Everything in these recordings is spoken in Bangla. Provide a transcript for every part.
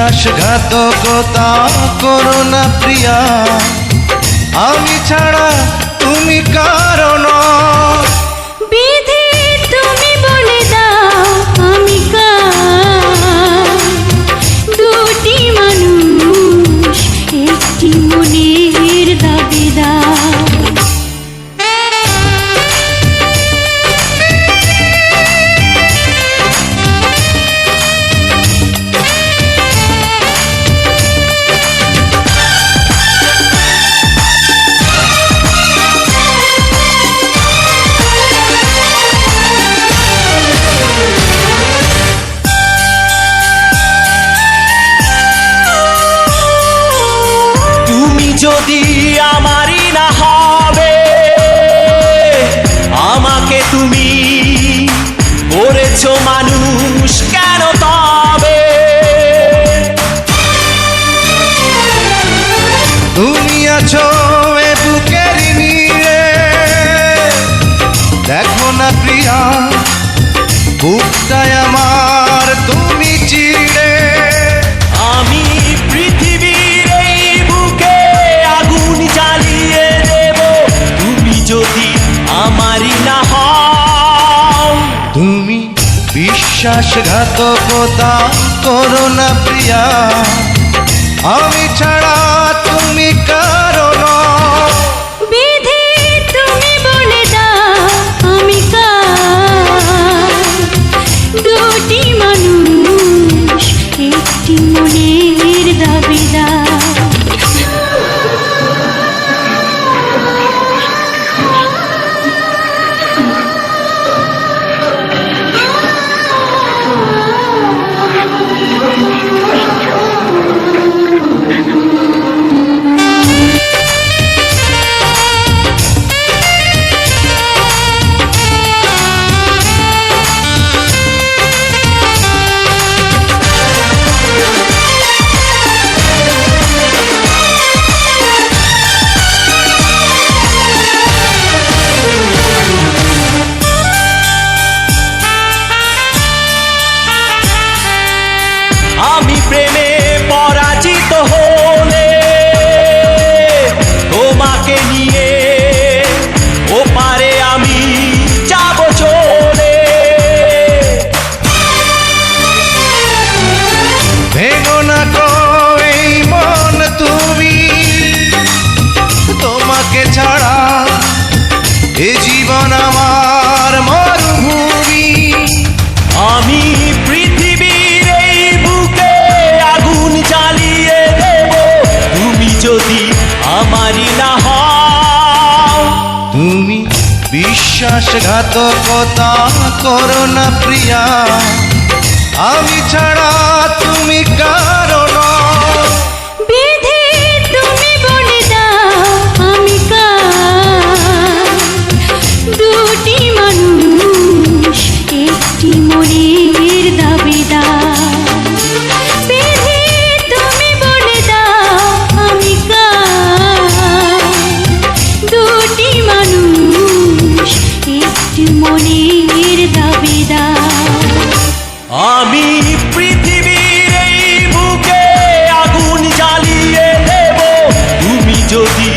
বিশ্বাসঘাতকতা করো না প্রিয়া, আমি ছাড়া তুমি কারো নও। বিধি তুমি বলে দাও আমি কার, দুটি মানুষ একটি মনের দাবিদার। যদি আমারই না হবে, আমাকে তুমি করেছো মানুষ কেন তবে? তুমি আছো এ বুকের নীড়ে, দেখো না প্রিয়া বুকটায় আমার তুমি চিড়ে। আমি পৃথিবীর এই বুকে আগুন জ্বালিয়ে দেব, তুমি যদি আমারই না হও। তুমি বিশ্বাসঘাতকতা করো না প্রিয়া, আমি ছাড়া তুমি কারো নও। বিধি তুমি বলে দাও আমি কার, দুটি মানুষ একটি মনের দাবিদার। আমি প্রেমে পরাজিত হলে তোমাকে নিয়ে ওপারে আমি যাব চলে। ভেঙো না গো এই মন তুমি, তোমাকে ছাড়া এ জীবন আমার মরুভূমি। আমি পৃথিবীর এই বুকে আগুন জ্বালিয়ে দেব, তুমি যদি আমারই না হও। তুমি বিশ্বাসঘাতকতা করো না প্রিয়া, আমি ছাড়া তুমি কারো নও। বিধি তুমি বলে দাও আমি কার, দুটি মানুষ একটি মনের দাবিদার। বিধি তুমি বলে দাও আমি কার, দুটি মানুষ একটি মনের দাবিদার। আমি পৃথিবীর এই বুকে আগুন জ্বালিয়ে দেব, তুমি যদি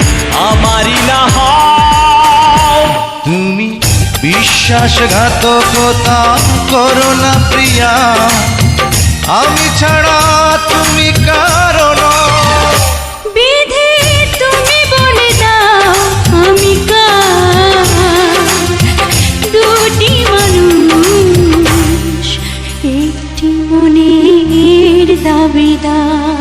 আমারই না হও। তুমি বিশ্বাসঘাতকতা করো না প্রিয়া, আমি ছাড়া তুমি কারো নও। বিধি তুমি বলে দাও আমি কার, দুটি মানুষ একটি মনের দাবিদার।